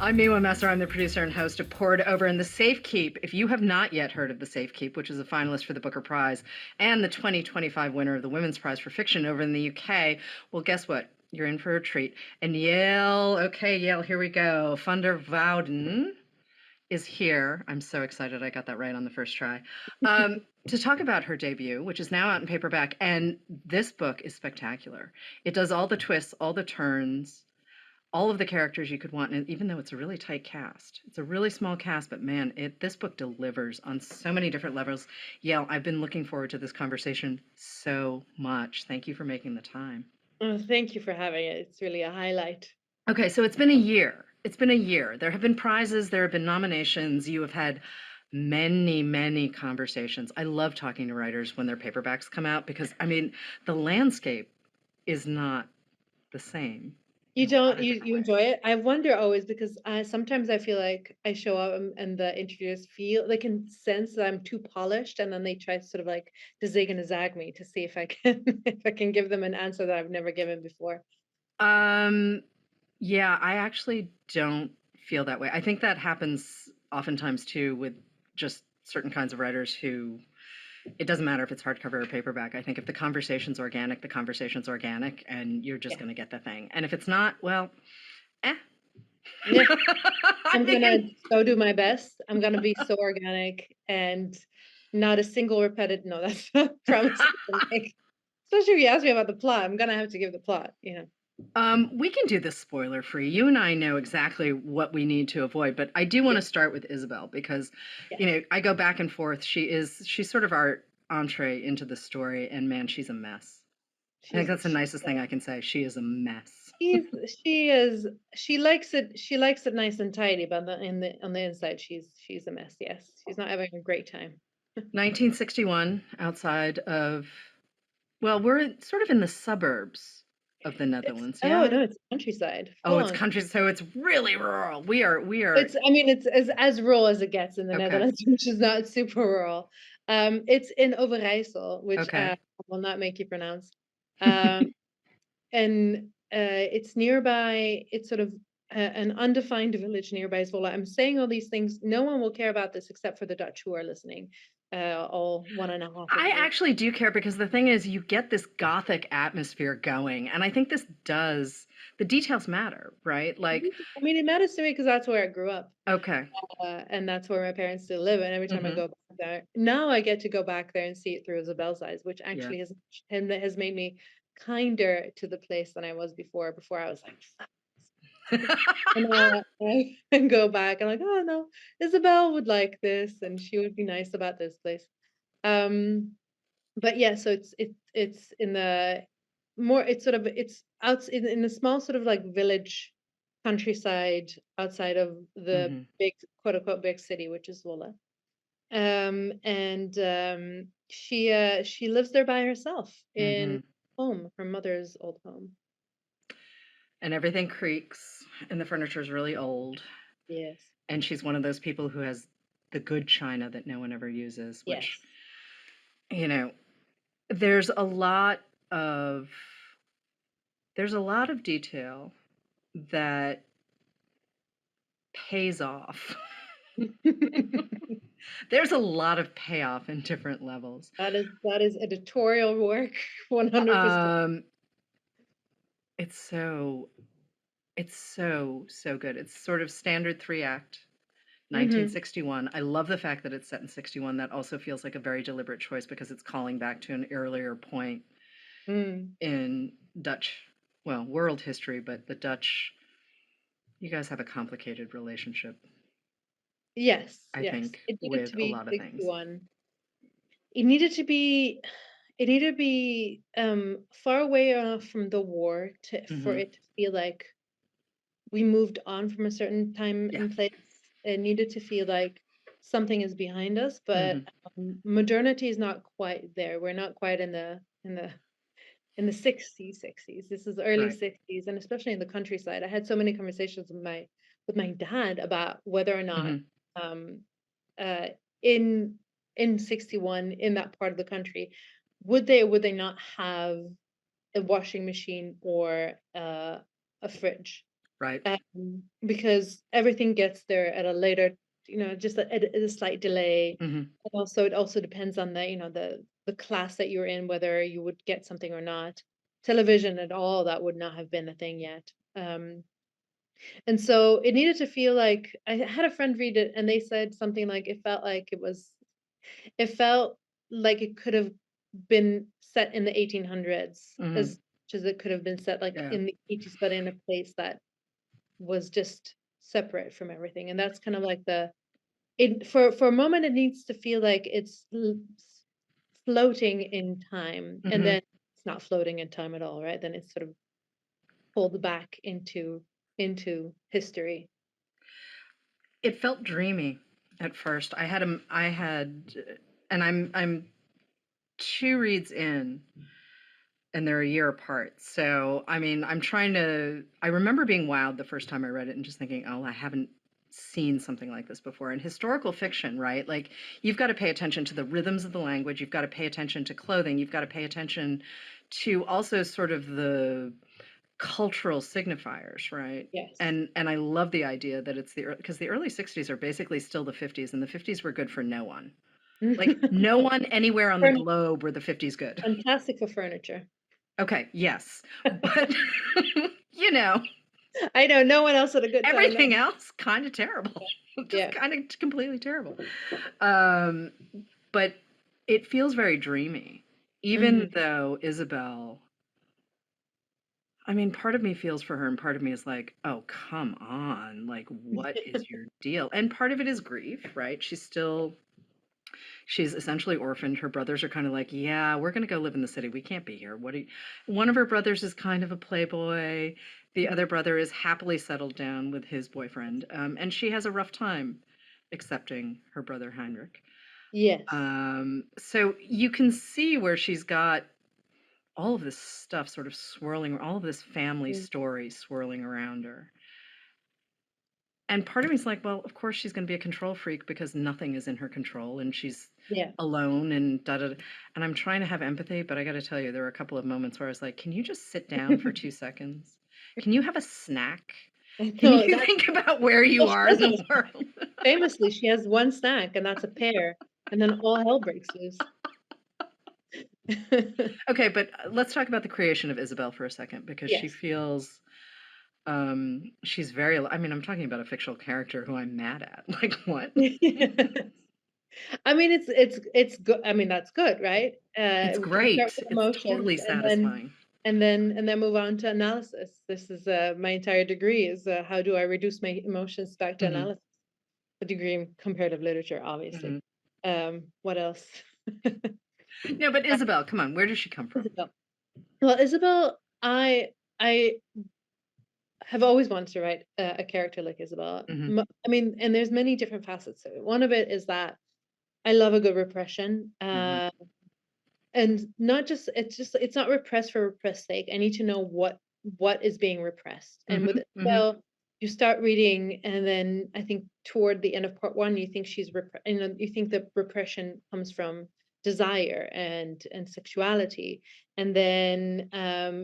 I'm Miwa Messer. I'm the producer and host of Poured Over in the Safekeep. If you have not yet heard of the Safekeep, which is a finalist for the Booker Prize and the 2025 winner of the Women's Prize for Fiction over in the UK, well, guess what? You're in for a treat. And Yael, okay, Yael, here we go. Funder Wouden is here. I'm so excited I got that right on the first try. To talk about her debut, which is now out in paperback. And this book is spectacular. It does all the twists, all the turns, all of the characters you could want, and even though it's a really tight cast, it's a really small cast, but man, this book delivers on so many different levels. Yael, I've been looking forward to this conversation so much. Thank you for making the time. Oh, thank you for having it. It's really a highlight. Okay, so it's been a year. It's been a year. There have been prizes, there have been nominations. You have had many, many conversations. I love talking to writers when their paperbacks come out because, I mean, the landscape is not the same. You don't you enjoy it? I wonder always because sometimes I feel like I show up and the interviewers feel they can sense that I'm too polished, and then they try to sort of like to zig and zag me to see if I can if I can give them an answer that I've never given before. Um, yeah, I actually don't feel that way. I think that happens oftentimes too with just certain kinds of writers who it doesn't matter if it's hardcover or paperback. I think if the conversation's organic and you're just Yeah. going to get the thing. And if it's not, well, eh. Yeah. I'm You gonna can- go do my best. I'm gonna be so organic and not a single repetitive. No, that's not a promise. Like, especially if you ask me about the plot, I'm gonna have to give the plot. We can do this spoiler free. You and I know exactly what we need to avoid, but I do want Yeah. to start with Isabelle because, Yes. you know, I go back and forth. She's sort of our entree into the story, and man, she's a mess. I think She's that's the nicest thing I can say. She is a mess. she's she is she likes it nice and tidy, but on the inside she's a mess. Yes, she's not having a great time. 1961, outside of, well, we're sort of in the suburbs of the It's Netherlands, oh yeah? no, it's countryside, Oh, full it's on. country, so it's really rural. We are, It's I mean it's as rural as it gets in the okay, Netherlands, which is not super rural. It's in Overijssel, which I okay. will not make you pronounce. Um, and it's nearby. It's sort of an undefined village nearby Zwolle. I'm saying all these things. No one will care about this except for the Dutch who are listening. All 1.5 of I you. actually do care because the thing is, you get this gothic atmosphere going, and I think this does, the details matter, right? Like, I mean, it matters to me because that's where I grew up, okay. and that's where my parents still live. And every time I Hmm. go back there, now I get to go back there and see it through Isabelle's eyes, which Yeah. actually has made me kinder to the place than I was before. Before I was like, and I go back and like, oh no, Isabelle would like this, and she would be nice about this place. Um, but yeah, so it's in the more it's sort of it's out in a small sort of like village countryside outside of the Hmm. big quote unquote big city, which is Zwolle. And she lives there by herself in Hmm. her mother's old home. And everything creaks, and the furniture is really old. Yes. And she's one of those people who has the good china that no one ever uses, which, Yes. you know, there's a lot of there's a lot of detail that pays off. There's a lot of payoff in different levels. That is editorial work, 100%. Um, it's so so good. It's sort of standard three act. Mhm. 1961. I love the fact that it's set in 61. That also feels like a very deliberate choice because it's calling back to an earlier point Mm. in Dutch, well, world history, but the Dutch, you guys have a complicated relationship, Yes, I yes. think, It needed with to a be lot of things. 61. It needed to be it needed to be far away enough from the war for Hmm. it to feel like we moved on from a certain time Yeah. and place. It needed to feel like something is behind us, but Hmm. modernity is not quite there. We're not quite in the 60s. This is early Right. 60s, and especially in the countryside. I had so many conversations with my dad about whether or not Hmm. um uh in in 61 in that part of the country would they or would they not have a washing machine or a fridge. Right. because everything gets there at a later, just at a slight delay. Hmm. And also, it also depends on the class that you're in, whether you would get something or not. Television at all, that would not have been a thing yet. And so it needed to feel like I had a friend read it, and they said something like it felt like it could have been set in the 1800s Hmm. as much as it could have been set like Yeah. in the 80s, but in a place that was just separate from everything. And that's kind of like for a moment it needs to feel like it's floating in time, and Hmm. then it's not floating in time at all, right? Then it's sort of pulled back into history. It felt dreamy at first. And I'm two reads in, and they're a year apart. So, I mean, I remember being wowed the first time I read it and just thinking, oh, I haven't seen something like this before. In historical fiction, right? Like, you've got to pay attention to the rhythms of the language, you've got to pay attention to clothing, you've got to pay attention to also sort of the cultural signifiers, right? Yes. And I love the idea that it's because the early 60s are basically still the 50s, and the 50s were good for no one. Like, no one anywhere on the Furniture, globe were the 50s good. fantastic for furniture. Okay, yes. But, you know, I know no one else had a good time then. everything else kind of terrible. Just Yeah. kind of completely terrible. Um, but it feels very dreamy. Even Hmm. though Isabelle, I mean, part of me feels for her and part of me is like, "Oh, come on. Like, what is your deal?" And part of it is grief, right? She's essentially orphaned. Her brothers are kind of like, yeah, we're going to go live in the city. We can't be here. What do you... One of her brothers is kind of a playboy. The other brother is happily settled down with his boyfriend. And she has a rough time accepting her brother Heinrich. Yes. So you can see where she's got all of this stuff sort of swirling, all of this family Mm. story swirling around her. And part of me is like, well, of course she's going to be a control freak because nothing is in her control and she's Yeah. alone and da da. And I'm trying to have empathy, but I got to tell you, there were a couple of moments where I was like, can you just sit down for 2 seconds? Can you have a snack? Can No, you that think about where well, you she are does in have the a snack. world? Famously, she has one snack, and that's a pear, and then all hell breaks loose. Okay, but let's talk about the creation of Isabel for a second because she Yes. feels she's I mean, I'm talking about a fictional character who I'm mad at. Like, what? I mean, it's good. I mean, that's good, right? It's We start great. with It's emotions, totally satisfying. and then move on to analysis. This is my entire degree is how do I reduce my emotions back to Hmm. analysis? A degree in comparative literature, obviously. Hmm. What else? No, but Isabel, come on, where does she come from? Isabel. Well, Isabel, I have always wanted to write a character like Isabel. Hmm. I mean, and there's many different facets to it. One of it is that I love a good repression. Hmm. And not just it's not repressed for repressed sake. I need to know what is being repressed. And with Hmm. Hmm. Isabel, you start reading, and then I think toward the end of part one, you think you think that repression comes from desire and sexuality, and then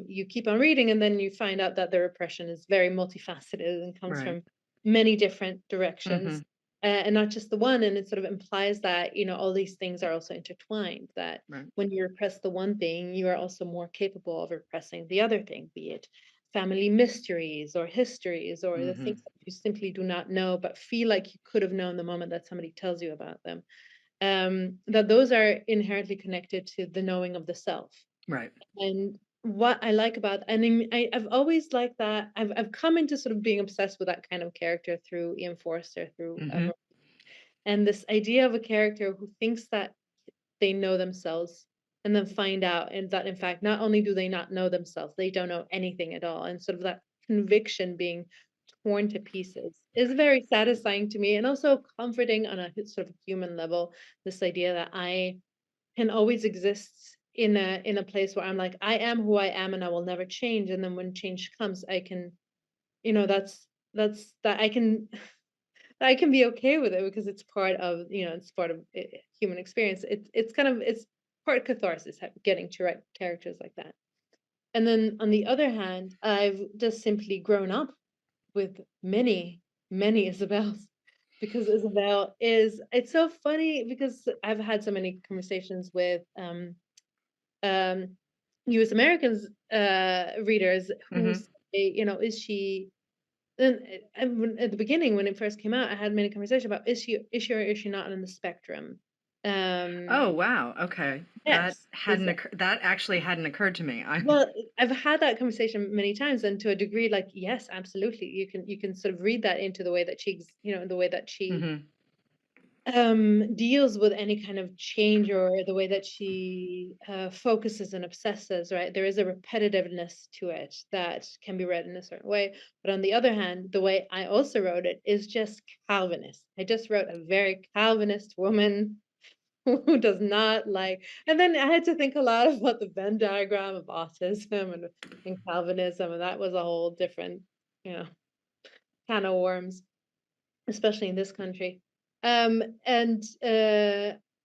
you keep on reading, and then you find out that the repression is very multifaceted and comes Right. from many different Hmm. directions, and not just the one. And it sort of implies that all these things are also intertwined. That Right. when you repress the one thing, you are also more capable of repressing the other thing, be it family mysteries or histories or the things Hmm. that you simply do not know but feel like you could have known the moment that somebody tells you about them. That those are inherently connected to the knowing of the self. Right. And what I like about, and I've always liked that. I've come into sort of being obsessed with that kind of character through Ian Forster, through Hmm. and this idea of a character who thinks that they know themselves, and then find out and that in fact not only do they not know themselves, they don't know anything at all. And sort of that conviction being torn to pieces is very satisfying to me, and also comforting on a sort of human level. This idea that I can always exist in a place where I'm like, I am who I am and I will never change. And then when change comes, I can, that's that I can be okay with it because it's part of, it's part of human experience. It's part catharsis, getting to write characters like that. And then on the other hand, I've just simply grown up with many, many Isabels, because Isabelle is, it's so funny because I've had so many conversations with um US Americans readers who Hmm. say, you know, is she, and at the beginning when it first came out, I had many conversations about, is she or is she not on the spectrum? Oh, wow. Okay. That Yes, is, hadn't occurred. That actually hadn't occurred to me. I. well, I've had that conversation many times, and to a degree, like, yes, absolutely. You can sort of read that into the way that the way that she Hmm. deals with any kind of change, or the way that she focuses and obsesses, right? There is a repetitiveness to it that can be read in a certain way. But on the other hand, the way I also wrote it is just Calvinist. I just wrote a very Calvinist woman who does not like, and then I had to think a lot about the Venn diagram of autism and Calvinism, and that was a whole different, you know, can of worms, especially in this country. And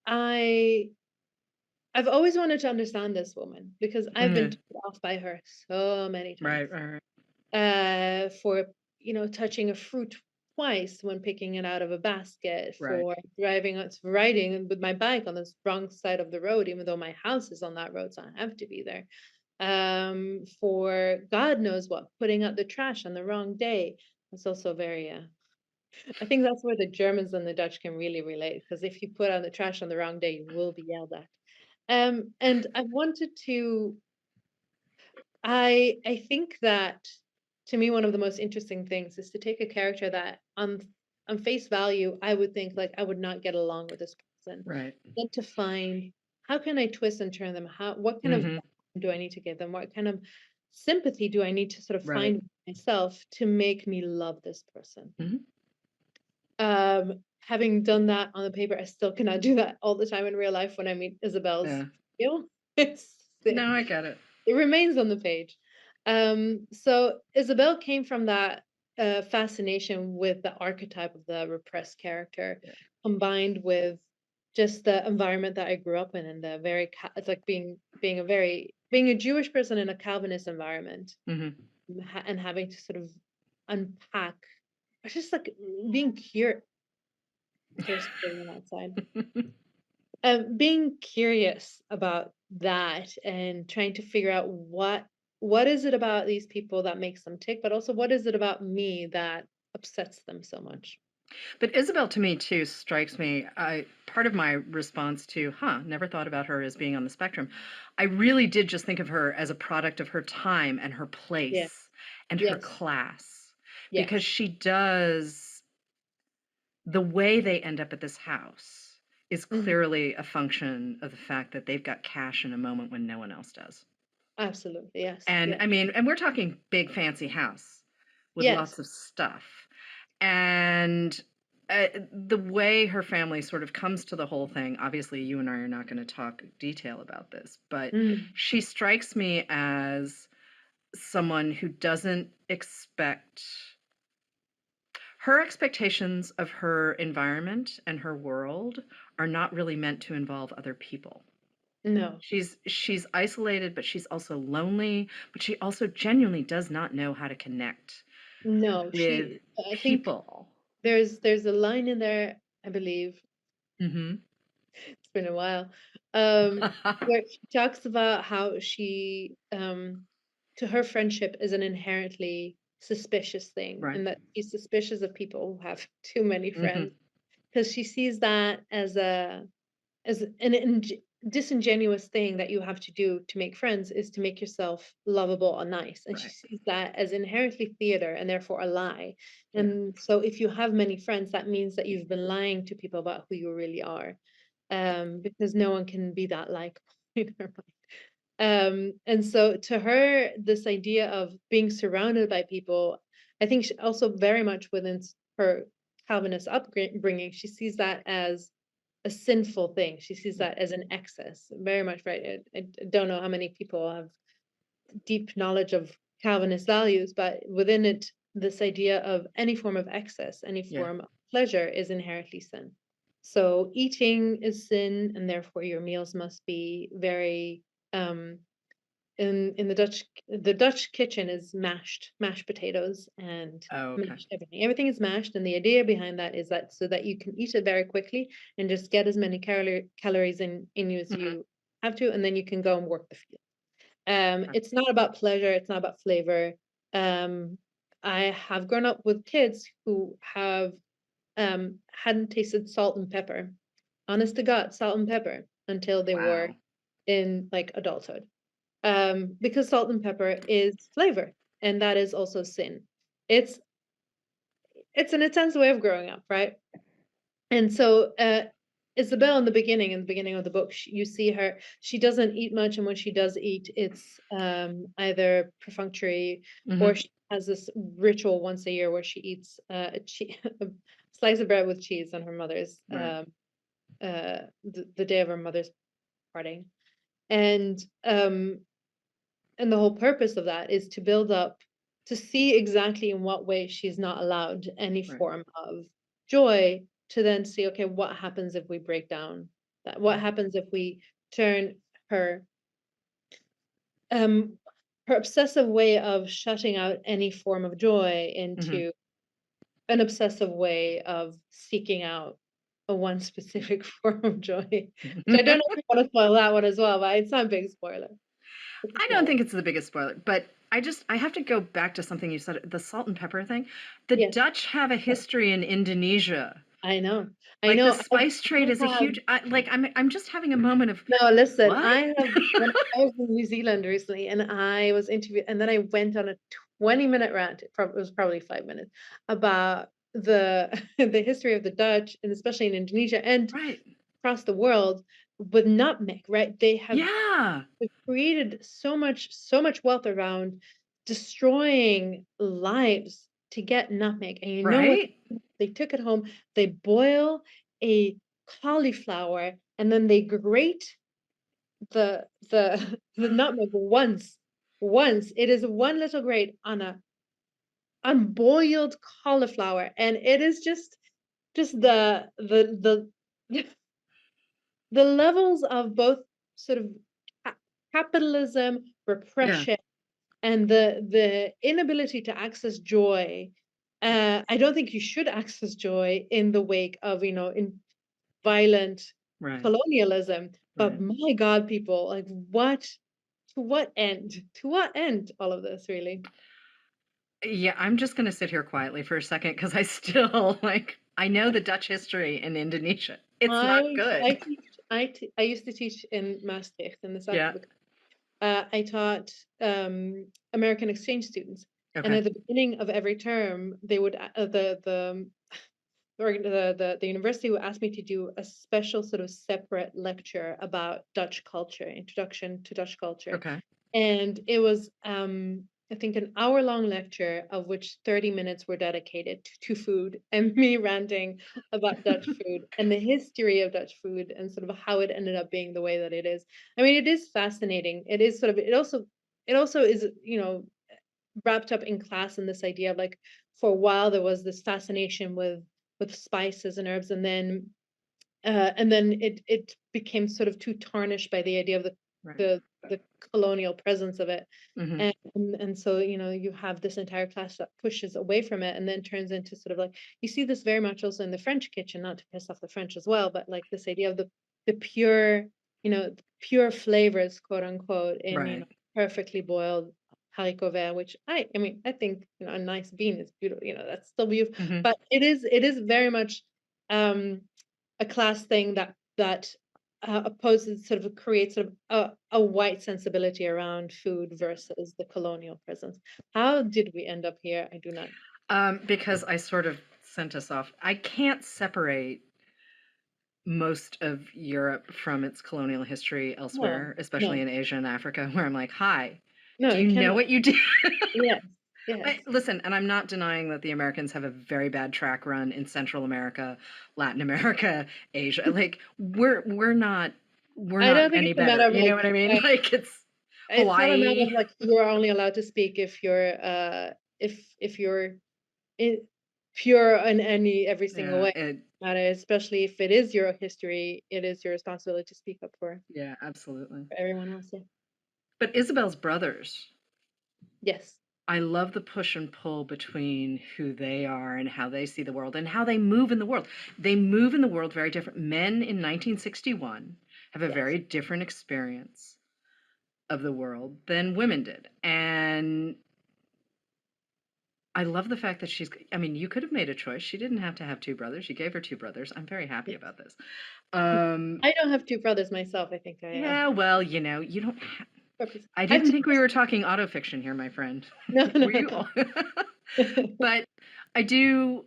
I I've always wanted to understand this woman because I've been Yeah. turned off by her so many times. Right. Right. Right. For, touching a fruit twice when picking it out of a basket, Right. for riding with my bike on the wrong side of the road, even though my house is on that road, so I have to be there. For God knows what, putting out the trash on the wrong day. That's also very, I think that's where the Germans and the Dutch can really relate, because if you put out the trash on the wrong day, you will be yelled at. And I wanted to, I think that, to me, one of the most interesting things is to take a character that on face value I would think like I would not get along with this person, Right. then to find, how can I twist and turn them? What kind of Hmm. value do I need to give them? What kind of sympathy do I need to sort of Right. find myself to make me love this person? Hmm. Having done that on the paper, I still cannot do that all the time in real life when I meet Isabel's Yeah. feel. It's No, I get it. it remains on the page. So Isabelle came from that fascination with the archetype of the repressed character, Yeah. combined with just the environment that I grew up in, and the very it's like being a Jewish person in a Calvinist environment, Hmm. and having to sort of unpack. It's just like being curious. There's something outside. Being curious about that and trying to figure out what is it about these people that makes them tick, but also what is it about me that upsets them so much. But Isabel, to me too, strikes me. I part of my response to, never thought about her as being on the spectrum. I really did just think of her as a product of her time and her Yeah. place and her Yes. class, because Yes. she does, the way they end up at this house is Mhm. clearly a function of the fact that they've got cash in a moment when no one else does. Absolutely. Yes. And Yeah. I mean, and we're talking big fancy house with Yes. lots of stuff. And the way her family sort of comes to the whole thing, obviously, you and I are not going to talk detail about this, but Mm. she strikes me as someone who doesn't expect, her expectations of her environment and her world are not really meant to involve other people. No. She's isolated, but she's also lonely, but she also genuinely does not know how to connect No. with I think people. there's a line in there, I believe. Hmm. It's been a while. Where she talks about how she, to her, friendship is an inherently suspicious thing, Right. and that she's suspicious of people who have too many Hmm. friends, because she sees that as disingenuous thing that you have to do to make friends, is to make yourself lovable and nice, and she Right. sees that as inherently theater and therefore a lie. Yeah. And so if you have many friends, that means that you've been lying to people about who you really are, because no one can be that likable in her mind. And so to her, this idea of being surrounded by people, I think she also very much within her Calvinist upbringing, she sees that as a sinful thing. She sees Yeah. that as an excess. Very much right. I don't know how many people have deep knowledge of Calvinist values, but within it, this idea of any form of excess, any Yeah. form of pleasure is inherently sin. So eating is sin, and therefore your meals must be very, um, in the Dutch kitchen is mashed potatoes and Oh, okay. mashed everything. Everything is mashed, and the idea behind that is that so that you can eat it very quickly and just get as many calories in you as Mhm. you have to, and then you can go and work the field. Okay. It's not about pleasure, it's not about flavor. Um, I have grown up with kids who have hadn't tasted salt and pepper, honest to God, salt and pepper until they were Wow. in like adulthood. Because salt and pepper is flavor, and that is also sin. It's it's an intense way of growing up, right? And so, Isabelle in the beginning of the book, you see her, she doesn't eat much, and when she does eat, it's either perfunctory or Mhm. she has this ritual once a year where she eats a slice of bread with cheese on her mother's Right. the day of her mother's parting. And and the whole purpose of that is to build up, to see exactly in what way she's not allowed any Right. form of joy, to then see, okay, what happens if we break down that? What Right. happens if we turn her um her obsessive way of shutting out any form of joy Mhm. into an obsessive way of seeking out a one specific form of joy, which I don't know if you want to spoil that one as well, but it's not a big spoiler. It's a I don't small one. think it's the biggest spoiler, but I have to go back to something you said, the salt and pepper thing. The Yes. Dutch have a history in Indonesia. I know. I Like, the know. spice trade is a I have huge I'm just having a moment of, no, listen, "What?" I have when I was in New Zealand recently and I was interviewed and then I went on a 20-minute rant, it was probably 5 minutes, about the the history of the Dutch and especially in Indonesia and Right. across the world with nutmeg, right? Yeah. They've created so much wealth around destroying lives to get nutmeg. And you know what? Right? They took it home, they boil a cauliflower, and then they grate the the nutmeg once. Once. It is one little grate on a unboiled cauliflower, and it is just the the levels of both sort of ca capitalism, Yeah. repression, and the inability to access joy. I don't think you should access joy in the wake of, in violent Right. colonialism, but Right. my God, people, like what to what end? To what end all of this really? Yeah, I'm just gonna sit here quietly for a second because I still, I know the Dutch history in Indonesia. It's not I good. teach I used to teach in Maastricht in the south of Yeah. the I taught American exchange students, and Okay. at the beginning of every term, they would the university would ask me to do a special sort of separate lecture about Dutch culture, introduction to Dutch culture, Okay. and it was I think an hour-long lecture of which 30 minutes were dedicated to food and me ranting about Dutch food and the history of Dutch food and sort of how it ended up being the way that it is. I mean, it is fascinating. It is sort of it also is, wrapped up in class in this idea of like for a while there was this fascination with spices and herbs, and then it became sort of too tarnished by the idea of Right. the colonial presence of it, Mhm. and so you have this entire class that pushes away from it and then turns into sort of like you see this very much also in the French kitchen, not to piss off the French as well, but like this idea of the pure, pure flavors, quote unquote, in Right. perfectly boiled haricot vert, which I mean I think a nice bean is beautiful, that's still beautiful, Mhm. but it is very much um a class thing that opposes, sort of creates sort of a white sensibility around food versus the colonial presence. How did we end up here? I do not. Because I sort of sent us off. I can't separate most of Europe from its colonial history No, elsewhere, especially no, in Asia and Africa, where I'm like, "Hi, no, do it you know cannot. what you did?" Yes, yes. Listen, and I'm not denying that the Americans have a very bad track run in Central America, Latin America, Asia. Like, we're I not don't think any it's a matter better. of You know what I mean? Like, it's it's not a matter Hawaii. of like you're only allowed to speak if you're if you're in, pure in every single Yeah, way. Especially if it is your history, it is your responsibility to speak up yeah, absolutely. for everyone else. Yeah. But Isabel's brothers, Yes. I love the push and pull between who they are and how they see the world and how they move in the world. They move in the world very different. Men in 1961 have a Yes. very different experience of the world than women did. And I love the fact that I mean, you could have made a choice. She didn't have to have two brothers. You gave her two brothers. I'm very happy Yes. about this. Um, I don't have two brothers myself. I think I yeah, well, you don't I I have didn't two think we were talking autofiction here, my friend. no, Were no, you all? no. But I do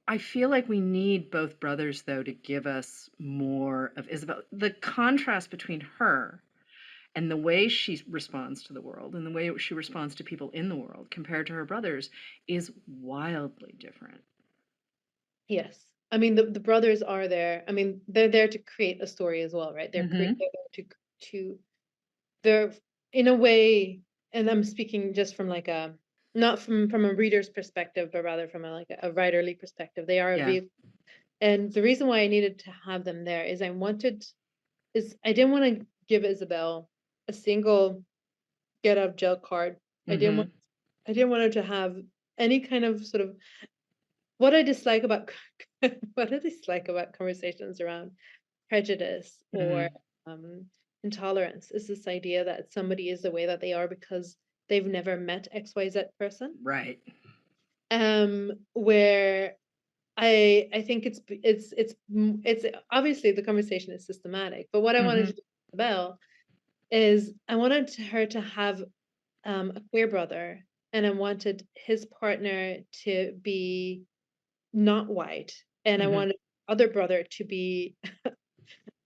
I feel like we need both brothers though to give us more of Isabel. The contrast between her and the way she responds to the world and the way she responds to people in the world compared to her brothers is wildly different. Yes. I mean, the brothers are there. I mean, they're there to create a story as well, right? Mhm. They're there to they're in a way, and I'm speaking just from like a not from a reader's perspective, but rather from a like a writerly perspective. They are a Yeah. vehicle. And the reason why I needed to have them there is I didn't want to give Isabel a single get out of jail card. I didn't want Mhm. I didn't want her to have any kind of sort of what I dislike about what I dislike about conversations around prejudice or Mhm. um, intolerance is this idea that somebody is the way that they are because they've never met XYZ person. Right. Where I think it's obviously the conversation is systematic, but what I wanted to Mhm. do with Belle is I wanted her to have a queer brother, and I wanted his partner to be not white, and I Mhm. wanted other brother to be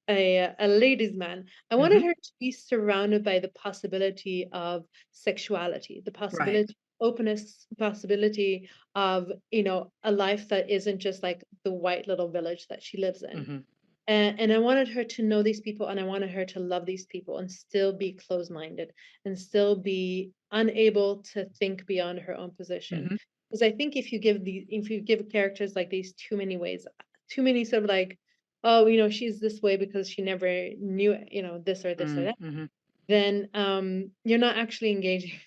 a ladies' man. I wanted Mhm. her to be surrounded by the possibility of sexuality, the Right. possibility openness, possibility of, a life that isn't just like the white little village that she lives in. Mhm. And I wanted her to know these people and I wanted her to love these people and still be closed-minded and still be unable to think beyond her own position. Mhm. Because I think if you give characters like these too many ways, too many sort of like, oh, she's this way because she never knew, this or this or Mm, that, mhm. then you're not actually engaging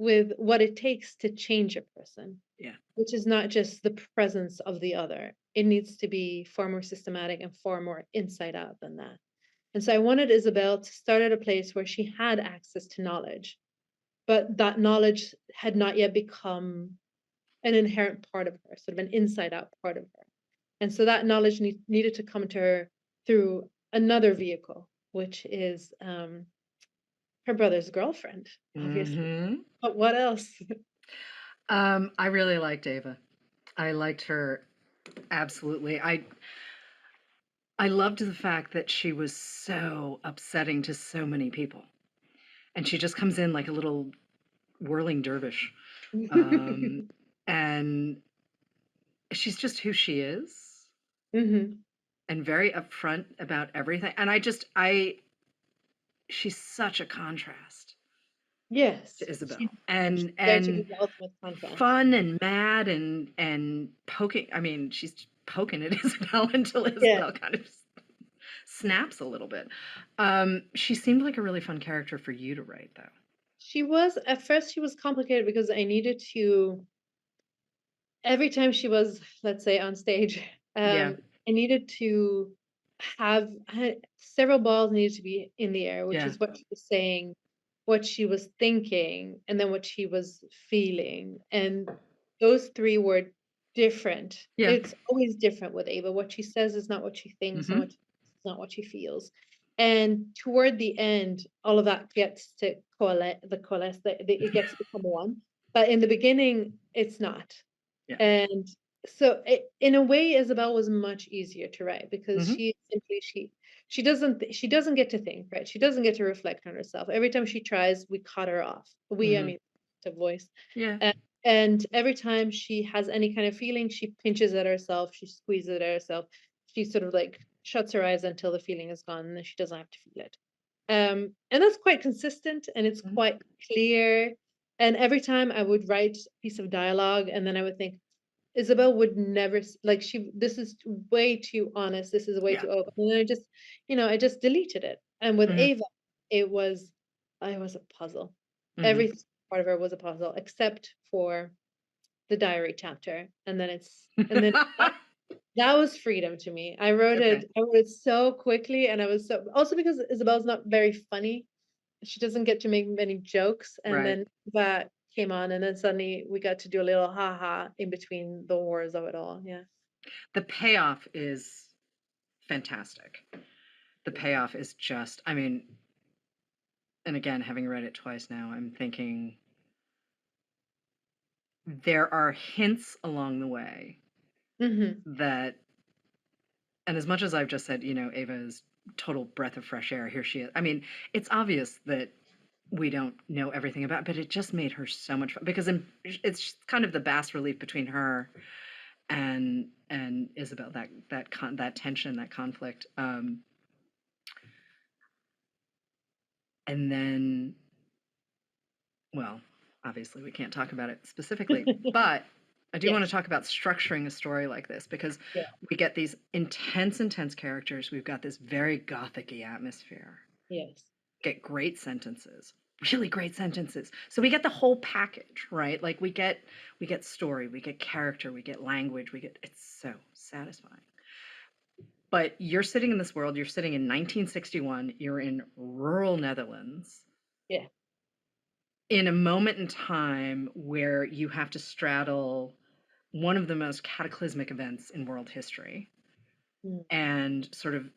with what it takes to change a person, Yeah. which is not just the presence of the other. It needs to be far more systematic and far more inside out than that. And so I wanted Isabel to start at a place where she had access to knowledge, but that knowledge had not yet become an inherent part of her, sort of an inside out part of her. And so that knowledge needed to come to her through another vehicle, which is her brother's girlfriend, obviously. Mhm. But what else? I really liked Ava. I liked her absolutely. I loved the fact that she was so upsetting to so many people. And she just comes in like a little whirling dervish. Um, and she's just who she is hmm and very upfront about everything. And she's such a contrast Yes, to she's Isabel. there to be And the ultimate contrast. fun and mad and poking. I mean, she's poking at Isabel until Yeah. Isabel kind of snaps a little bit. She seemed like a really fun character for you to write, though. At first she was complicated because I needed to every time she was, let's say, on stage, Yeah. I needed to several balls needed to be in the air, which Yeah. is what she was saying, what she was thinking, and then what she was feeling. And those three were different. Yeah. It's always different with Ava. What she says is not what she thinks, and Mm-hmm. what she thinks is not what she feels. And toward the end, all of that gets to coalesce, it gets to become one. But in the beginning, it's not. Yeah. And so in a way, Isabel was much easier to write because Mm-hmm. she doesn't get to think, right? She doesn't get to reflect on herself. Every time she tries, we cut her off. I Mm-hmm. mean, to voice. Yeah. Uh, and every time she has any kind of feeling, she pinches at herself, she squeezes at herself, she sort of like shuts her eyes until the feeling is gone, and then she doesn't have to feel it. And that's quite consistent and it's Mm-hmm. quite clear. And every time I would write a piece of dialogue, and then I would think, Isabel would never like this is way too honest. This is way Yeah. too open. And then I just deleted it. And with Mm-hmm. Ava, it was I was a puzzle. Hmm. Every part of her was a puzzle except for the diary chapter, and then that was freedom to me. Okay. I wrote it so quickly, and I was so also because Isabel's not very funny. She doesn't get to make many jokes, and Right. then that came on, and then suddenly we got to do a little ha-ha in between the wars of it all. Yeah. The payoff is fantastic. The Yeah. payoff is just, I mean, and again, having read it twice now, I'm thinking there are hints along the way Mhm. that, and as much as I've just said, Ava is total breath of fresh air, here she is. I mean, it's obvious that we don't know everything about, but it just made her so much fun because it's kind of the bas relief between her and Isabel, that tension, that conflict, and then, well, obviously we can't talk about it specifically, but I do want to Yes. talk about structuring a story like this because Yeah. we get these intense characters. We've got this very gothic-y atmosphere. Yes. Get great sentences, really great sentences. So we get the whole package, right? Like we get story, we get character, we get language, it's so satisfying. But you're sitting in this world, you're sitting in 1961, you're in rural Netherlands Yeah. in a moment in time where you have to straddle one of the most cataclysmic events in world history Mm. and sort of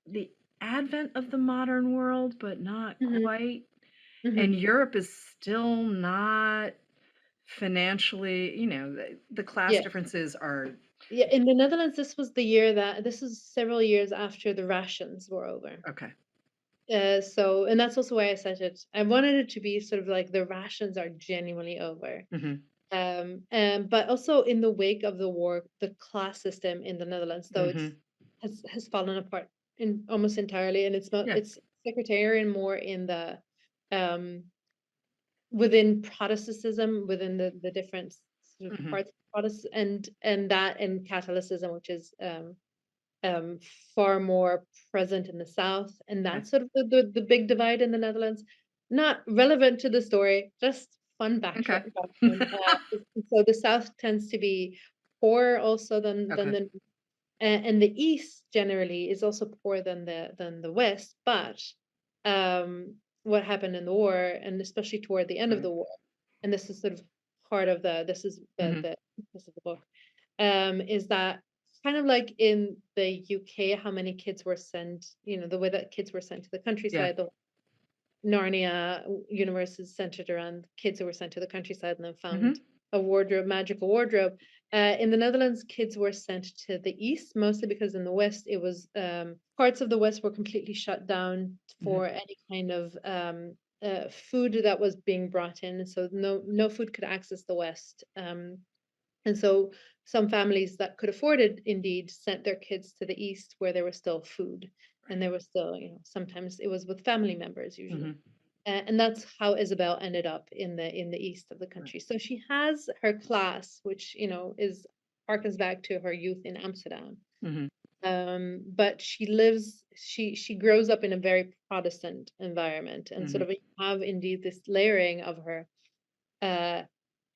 the advent of the modern world, but not Mhm. quite. And Mhm. Europe is still not financially, the class Yeah. differences are Yeah, in the Netherlands, this was several years after the rations were over. okay. So, and that's also why I said it. I wanted it to be sort of like the rations are genuinely over. Hmm. But also in the wake of the war, the class system in the Netherlands, though Hmm. has fallen apart in almost entirely, and Yeah. it's sectarian more in the um within Protestantism, within the different sort of Hmm. parts of Protestant and Catholicism, which is um, far more present in the South, and Okay. that's sort of the big divide in the Netherlands. Not relevant to the story, just fun Okay. background. So the South tends to be poorer also than Okay. the and the East generally is also poorer than the West. But what happened in the war, and especially toward the end of Right. the war, and this is sort of part of this is Hmm. the this is the book, is that kind of like in the UK, how many kids were sent, the way that kids were sent to the Yeah. countryside, the Narnia universe is centered around kids who were sent to the countryside and then Hmm. found a wardrobe, magical wardrobe. In the Netherlands, kids were sent to the east, mostly because in the west, it was parts of the west were completely shut down Hmm. for any kind of food that was being brought in. So no food could access the west. And so some families that could afford it indeed sent their kids to the east where there was still food. And Right. there was still, sometimes it was with family members usually. Hmm. And that's how Isabel ended up in the east of the Right. country. So she has her class, which is harkens back to her youth in Amsterdam. Hmm. But she grows up in a very Protestant environment, and sort Hmm. of you have indeed this layering of her uh,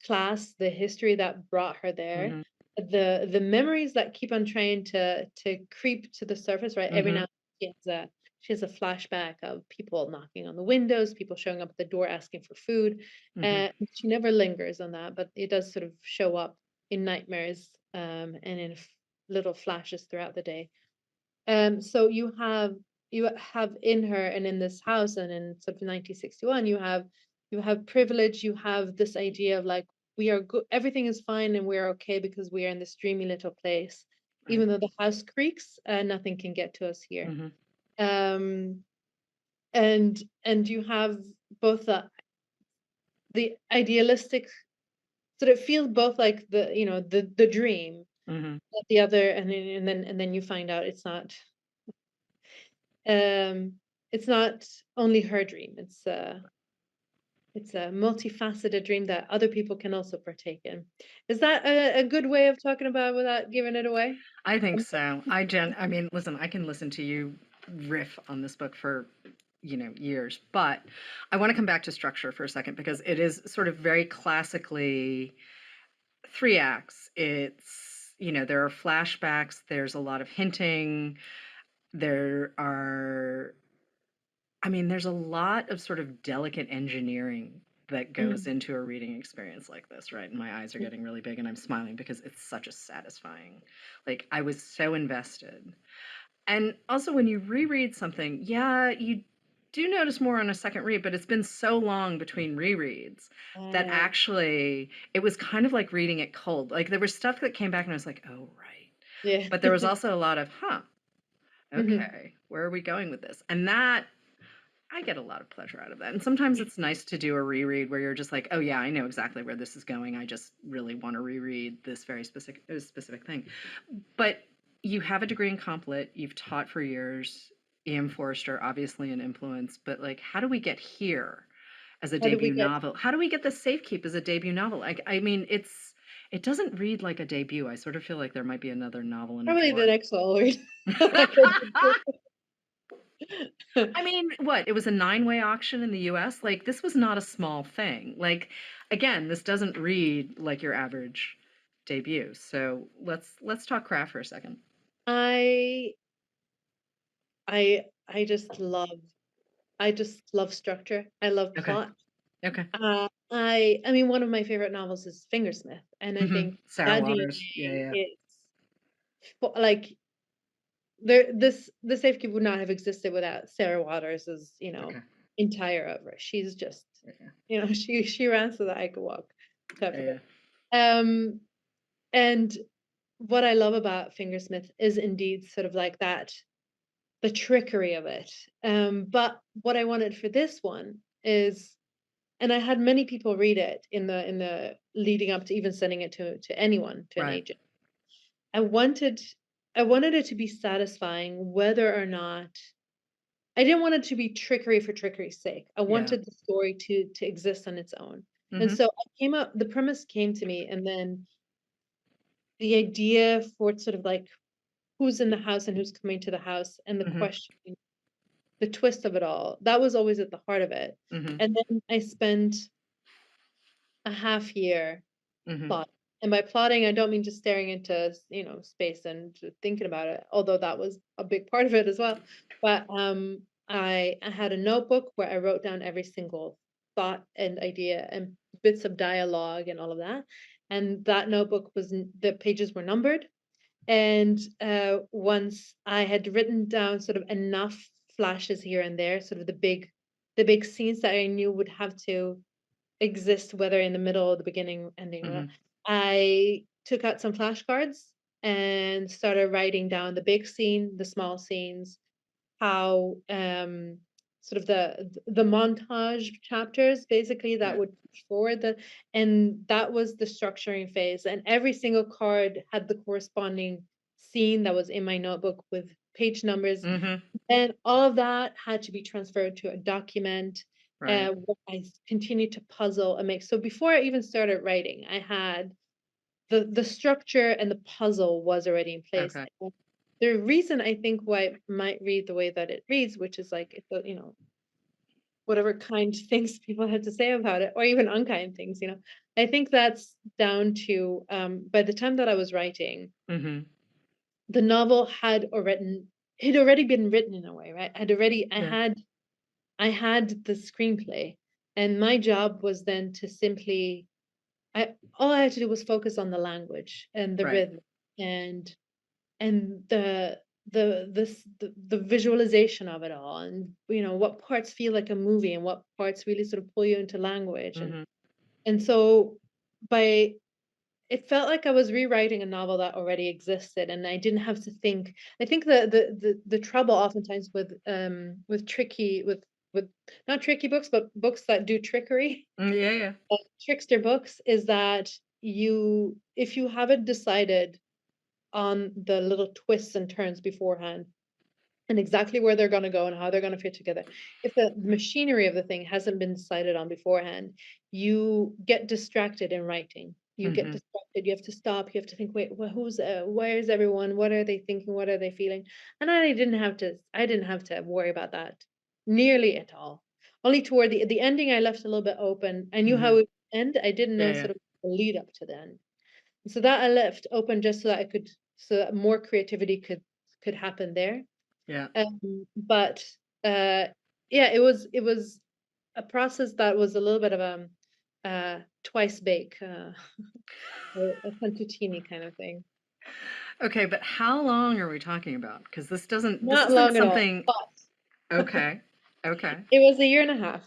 class, the history that brought her there, Hmm. the memories that keep on trying to creep to the surface, right? Every Hmm. now and then she has a flashback of people knocking on the windows, people showing up at the door asking for food. Hmm. She never lingers on that, but it does sort of show up in nightmares and in little flashes throughout the day. So you have in her and in this house and in sort of 1961, you have privilege, you have this idea of like we are good, everything is fine and we're okay because we are in this dreamy little place. Right. Even though the house creaks, nothing can get to us here. Hmm. Um, and you have both the idealistic, so it feels both like the dream, Hmm. but the other, and then you find out Um, it's not only her dream. It's a multifaceted dream that other people can also partake in. Is that a good way of talking about without giving it away? I think Um, so. I mean, listen, I can listen to you riff on this book for years. But I want to come back to structure for a second because it is sort of very classically three acts. There are flashbacks, there's a lot of hinting, there are, there's a lot of sort of delicate engineering that goes Mhm. into a reading experience like this, right? And my eyes are getting really big and I'm smiling because it's such a satisfying, like, I was so invested. And also, when you reread something, yeah, you do notice more on a second read, but it's been so long between rereads that Uh, actually it was kind of like reading it cold. Like, there was stuff that came back and I was like, oh, right. yeah. But there was also a lot of, Mhm. okay, where are we going with this? And that, I get a lot of pleasure out of that. And sometimes it's nice to do a reread where you're just like, oh, yeah, I know exactly where this is going. I just really want to reread this very specific thing. But you have a degree in comp lit, you've taught for years, E.M. Forster, obviously an influence, but like, how do we get here as a How did we debut get novel? How do we get the Safekeep as a debut novel? Like, it doesn't read like a debut. I sort of feel like there might be another novel in a probably the drawer. next one I'll read. Like a I mean, what? It was a nine-way auction in the US. Like, this was not a small thing. Like, again, this doesn't read like your average debut. So let's talk craft for a second. I I just love structure. I love Okay. plot. Okay. I mean, one of my favorite novels is Fingersmith, and I think Sarah that Waters. Yeah, DNA yeah. is like the Safekeep would not have existed without Sarah Waters's, Okay. entire oeuvre. She's just, Yeah. she ran so that I could walk type Yeah, of yeah. thing. Um, and what I love about Fingersmith is indeed sort of like that, the trickery of it. But what I wanted for this one is, and I had many people read it in the leading up to even sending it to anyone, to an Right. agent. I wanted I wanted it to be satisfying whether or not, I didn't want it to be trickery for trickery's sake. I Yeah. wanted the story to exist on its own. And Mhm. so the premise came to me, and then the idea for sort of like who's in the house and who's coming to the house, and the Mhm. question, the twist of it all, that was always at the heart of it. Mhm. And then I spent a half year Mhm. plotting. And by plotting, I don't mean just staring into, space and thinking about it, although that was a big part of it as well. But I had a notebook where I wrote down every single thought and idea and bits of dialogue and all of that. And that notebook the pages were numbered. And once I had written down sort of enough flashes here and there, sort of the big scenes that I knew would have to exist, whether in the middle, the beginning, ending, Mhm. I took out some flashcards and started writing down the big scene, the small scenes, how sort of the montage chapters basically that Yeah. would push forward and that was the structuring phase. And every single card had the corresponding scene that was in my notebook with page numbers, Mhm. and all of that had to be transferred to a document, Right. where I continued to puzzle and make. So before I even started writing, I had the structure, and the puzzle was already in place. Okay. And the reason I think why it might read the way that it reads, which is like it's whatever kind things people have to say about it, or even unkind things, I think that's down to, by the time that I was writing, Mhm. the novel had already been written in a way, right? Yeah. I had the screenplay, and my job was then to simply, I all I had to do was focus on the language and the Right. rhythm, and the visualization of it all, and what parts feel like a movie and what parts really sort of pull you into language. and Mhm. and so by it felt like I was rewriting a novel that already existed, and I didn't have to think. I think the trouble oftentimes with tricky with not tricky books, but books that do trickery, Yeah, yeah. trickster books, is that if you haven't decided on the little twists and turns beforehand, and exactly where they're going to go and how they're going to fit together. If the machinery of the thing hasn't been decided on beforehand, you get distracted in writing. You get Mhm. distracted. You have to stop. You have to think, wait, where is everyone? What are they thinking? What are they feeling? And I didn't have to worry about that. nearly at all. Only toward the ending, I left a little bit open. I knew how Hmm. it would end. I didn't Yeah, know yeah, sort of the lead up to the end. So that I left open just so that I could, so that more creativity could happen there. yeah. But uh, yeah, it was a process that was a little bit of twice bake, a fettuccine kind of thing. Okay, but how long are we talking about? Because this Not isn't long at all, something. but Okay, okay, it was a year and a half.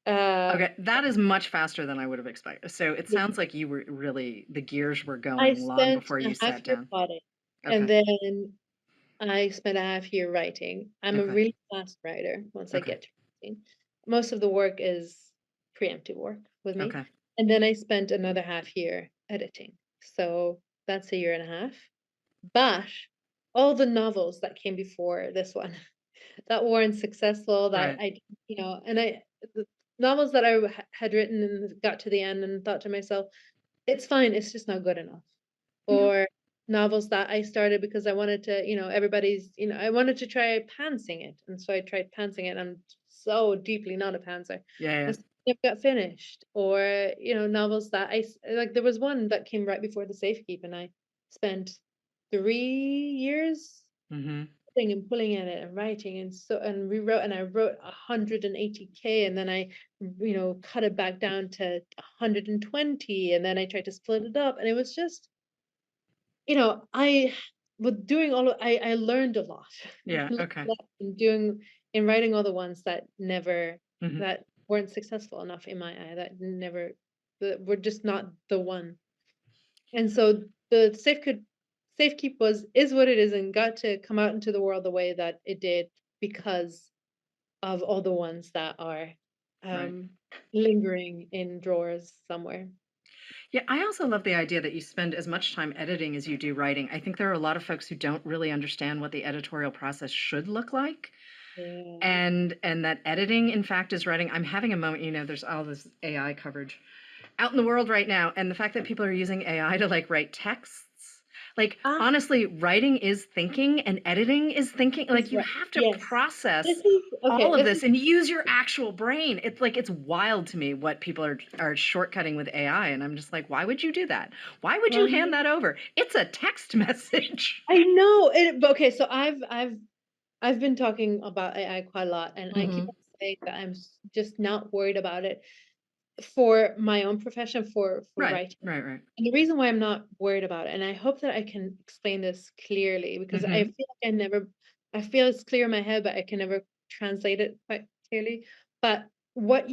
Uh, okay. That is much faster than I would have expected. So it yeah. sounds like you were really, the gears were I going long spent before a you half sat year down. plotting, and Okay, then I spent a half year writing. I'm a okay, really fast writer once I okay, get to writing. Most of the work is preemptive work with me. okay. And then I spent another half year editing. So that's a year and a half. But all the novels that came before this one that weren't successful, that Right. and the novels that I had written and got to the end and thought to myself, it's fine, it's just not good enough. Okay. Or novels that I started because I wanted to, everybody's, I wanted to try pantsing it. And so I tried pantsing it. I'm so deeply not a pantser. Yeah, yeah. And so it got finished. Or, novels that like there was one that came right before the Safekeep and I spent 3 years Mm-hmm. pulling at it and writing and rewrote and I wrote 180K and then I cut it back down to 120 and then I tried to split it up and it was just I with doing I learned a lot. Yeah. I learned Okay. a lot in writing all the ones Mm-hmm. that weren't successful enough in my eye that were just not the one. And so the Safekeep is what it is and got to come out into the world the way that it did because of all the ones that are Right. um, lingering in drawers somewhere. Yeah, I also love the idea that you spend as much time editing as you do writing. I think there are a lot of folks who don't really understand what the editorial process should look like. Yeah. And that editing, in fact, is writing. I'm having a moment, there's all this AI coverage out in the world right now, and the fact that people are using AI to like write texts. Like Ah, honestly, writing is thinking and editing is thinking. is Like you right. have to Yes. process This is okay. all of This this is and use your actual brain. It's like it's wild to me what people are shortcutting with AI, and I'm just like, why would you do that? Why would you hand that over? It's a text message. I know it. But okay, so I've been talking about AI quite a lot, and I keep Hmm. on saying that just not worried about it for my own profession for Right, writing. right, right. And the reason why I'm not worried about it, and I hope that I can explain this clearly because Hmm. I feel it's clear in my head, but I can never translate it quite clearly. But what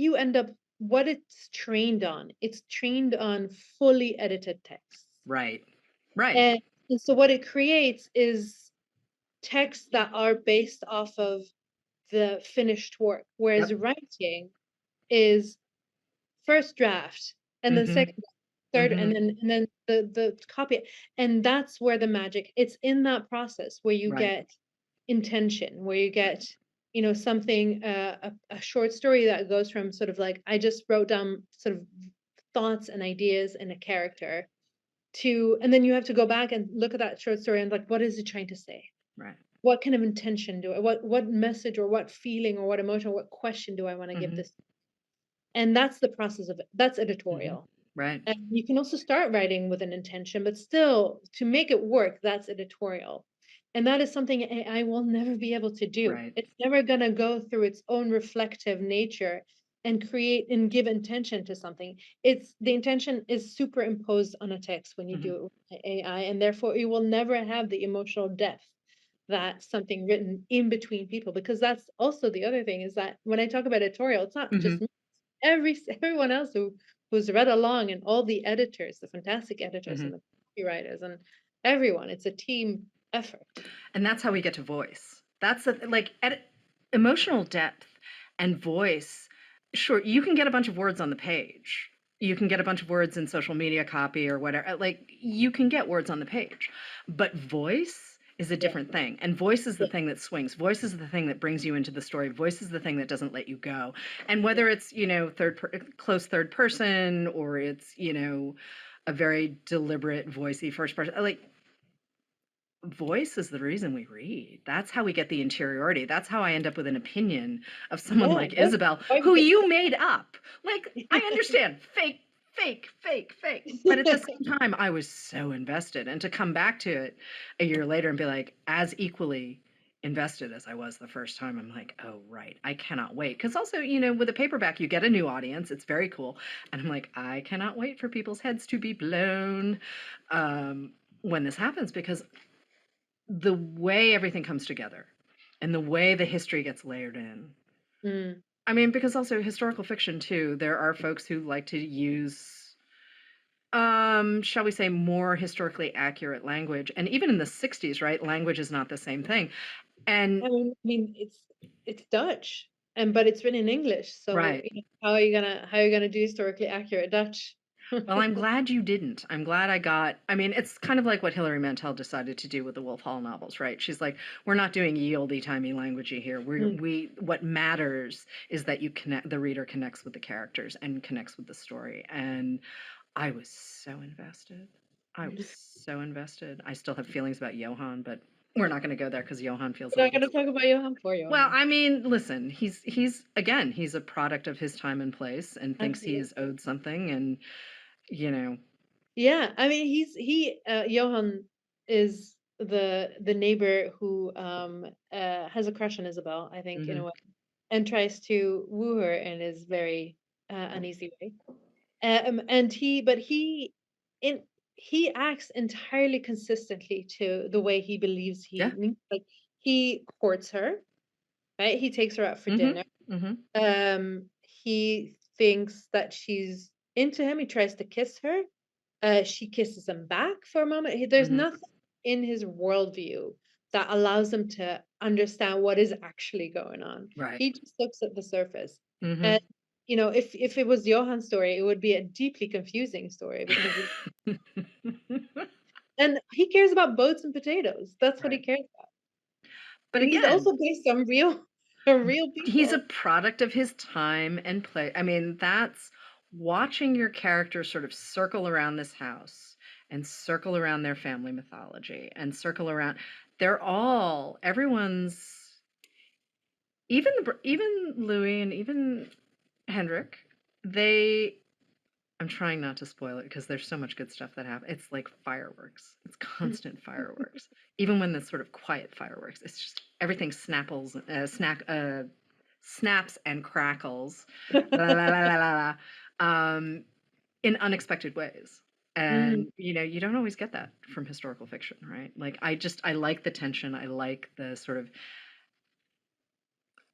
it's trained on fully edited texts. Right, right. And, and so what it creates is texts that are based off of the finished work, whereas Yep. writing is first draft and then Hmm. second, third, Hmm. and then the copy. And that's where the magic, it's in that process where you Right. get intention, where you get, something, a short story that goes from sort of like, I just wrote down sort of thoughts and ideas and a character and then you have to go back and look at that short story and like, what is it trying to say? Right. What kind of intention what message or what feeling or what emotion or what question do I want to give Hmm. this? And that's the process of it. That's Hmm. editorial. Right. And you can also start writing with an intention, but still to make it work, that's editorial. And that is something AI will never be able to do. Right. It's never going to go through its own reflective nature and create and give intention to something. The intention is superimposed on a text when you Hmm. do it with AI, and therefore it will never have the emotional depth that something written in between people. Because that's also the other thing is that when I talk about editorial, it's not Hmm. just everyone else who's read along and all the editors, the fantastic editors Hmm. and the copywriters and everyone. It's a team effort. And that's how we get to voice. That's like emotional depth and voice. Sure, you can get a bunch of words on the page. You can get a bunch of words in social media copy or whatever. Like you can get words on the page, but voice is a Yeah, different thing. And voice is the yeah, thing that swings. Voice is the thing that brings you into the story. Voice is the thing that doesn't let you go. And yeah. whether it's, close third person or it's, a very deliberate voicey first person, like voice is the reason we read. That's how we get the interiority. That's how I end up with an opinion of someone Yeah, like that's Isabelle, why we who get you made up. Like, I understand fake, fake, fake, fake. But at the same time, I was so invested. And to come back to it a year later and be like, as equally invested as I was the first time, I'm like, oh, right. I cannot wait. Because also, with a paperback, you get a new audience. It's very cool. And I'm like, I cannot wait for people's heads to be blown. When this happens, because the way everything comes together and the way the history gets layered in. Mm, I mean, because also historical fiction too, there are folks who like to use shall we say more historically accurate language. And even in the 60s, right? Language is not the same thing. And I mean, it's Dutch, and but it's written in English. So right. how are you gonna do historically accurate Dutch? Well, I'm glad you didn't. I'm glad I mean, it's kind of like what Hilary Mantel decided to do with the Wolf Hall novels, right? She's like, we're not doing ye olde timey languagey here. Mm. What matters is that the reader connects with the characters and connects with the story. And I was so invested. I was so invested. I still have feelings about Johan, but we're not going to go there because Johan feels a We're not little. gonna talk about Johan for Well, Johan. I mean, listen, he's a product of his time and place and thinks he's Absolutely. owed something, and you know, Yeah, I mean, Johan is the neighbor who has a crush on Isabel, I think, in a mhm. way, and tries to woo her in his very uneasy way. And in he acts entirely consistently to the way he believes he Yeah. needs. Like, he courts her, right? He takes her out for Mhm. dinner. Mhm. He thinks that she's into him. He tries to kiss her. She kisses him back for a moment. There's Mhm. nothing in his worldview that allows him to understand what is actually going on. Right. He just looks at the surface. And Mhm. if it was Johan's story, it would be a deeply confusing story because and he cares about boats and potatoes. That's what he Right. cares about. But And he's again, also based on real on real he's a people. product of his time and play. I mean, that's watching your characters sort of circle around this house and circle around their family mythology and circle around. Everyone's, even Louis and even Hendrik, they I'm trying not to spoil it because there's so much good stuff that happens. It's like fireworks. It's constant fireworks. Even when it's sort of quiet fireworks, it's just everything snaps and crackles, la la la la la, in unexpected ways. Mm. And you don't always get that from historical fiction, right? Like I like the tension. I like the sort of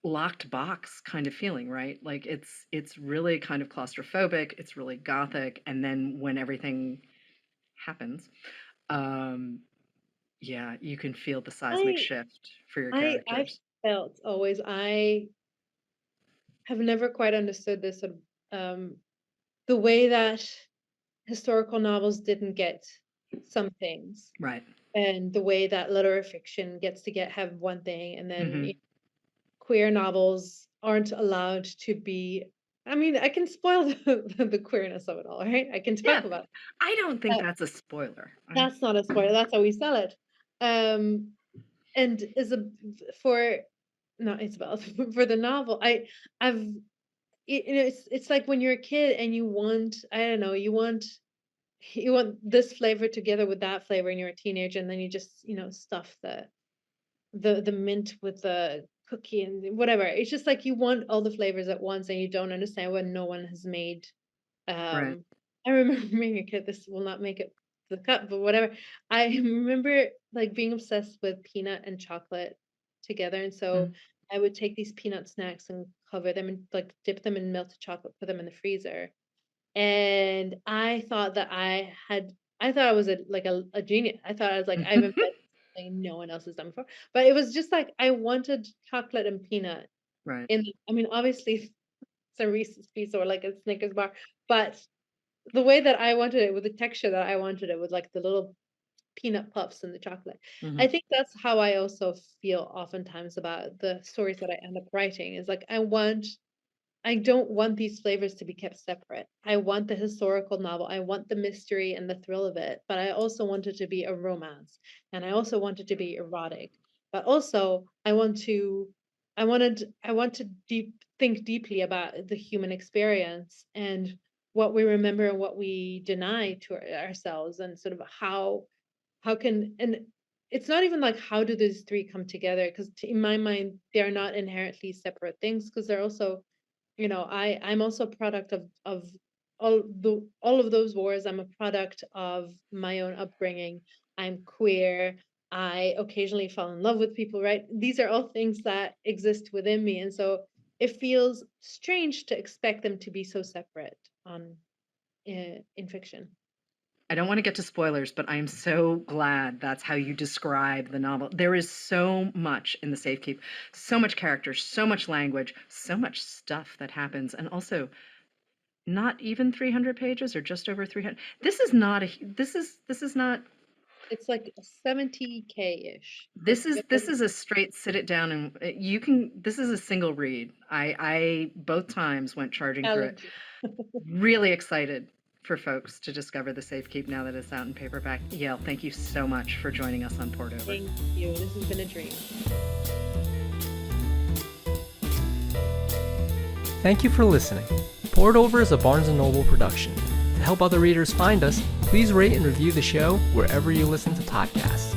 locked box kind of feeling, right? Like it's really kind of claustrophobic, it's really gothic, and then when everything happens, um yeah, you can feel the seismic I shift for your I characters. felt always I have never quite understood this sort of the way that historical novels didn't get some things, Right. and the way that literary fiction gets to get have one thing, and then Hmm. queer novels aren't allowed to be. I mean, I can spoil the queerness of it all, right? I can Yeah, talk about I don't think that. that's a spoiler. That's not a spoiler. That's how we sell it. Um, and is a for not Isabel for the novel. I've it's like when you're a kid and you want, I don't know, you want this flavor together with that flavor, and you're a teenager, and then you just stuff the mint with the cookie and whatever. It's just like you want all the flavors at once, and you don't understand when no one has made. Right. um I remember being a kid. This will not make it to the cut, but whatever. I remember like being obsessed with peanut and chocolate together, and so Mhm. I would take these peanut snacks and cover them and like dip them in melted chocolate, put them in the freezer. And I thought I was a genius. I thought I was like, I've invented something no one else has done before. But it was just like I wanted chocolate and peanut Right. I mean, obviously it's a Reese's piece or like a Snickers bar, but the way that I wanted it, with the texture that I wanted it, with like the little peanut puffs and the chocolate. Hmm. I think that's how I also feel oftentimes about the stories that I end up writing, is like I want I don't want these flavors to be kept separate. I want the historical novel. I want the mystery and the thrill of it, but I also want it to be a romance, and I also want it to be erotic. But also, I want to think deeply about the human experience and what we remember and what we deny to ourselves, and sort of how can, and it's not even like how do these three come together, because in my mind they're not inherently separate things, because they're also, I'm also a product of all of those wars. I'm a product of my own upbringing. I'm queer. I occasionally fall in love with people, right? These are all things that exist within me, and so it feels strange to expect them to be so separate on in fiction. I don't want to get to spoilers, but I am so glad that's how you describe the novel. There is so much in the Safekeep, so much character, so much language, so much stuff that happens, and also not even 300 pages or just over 300. This is not It's like 70K ish. this is a straight sit it down and you can this is a single read. I both times went charging through it. Challenging. Really excited for folks to discover the Safekeep now that it's out in paperback. Yael, thank you so much for joining us on Port Over. Thank you. This has been a dream. Thank you for listening. Poured Over is a Barnes & Noble production. To help other readers find us, please rate and review the show wherever you listen to podcasts.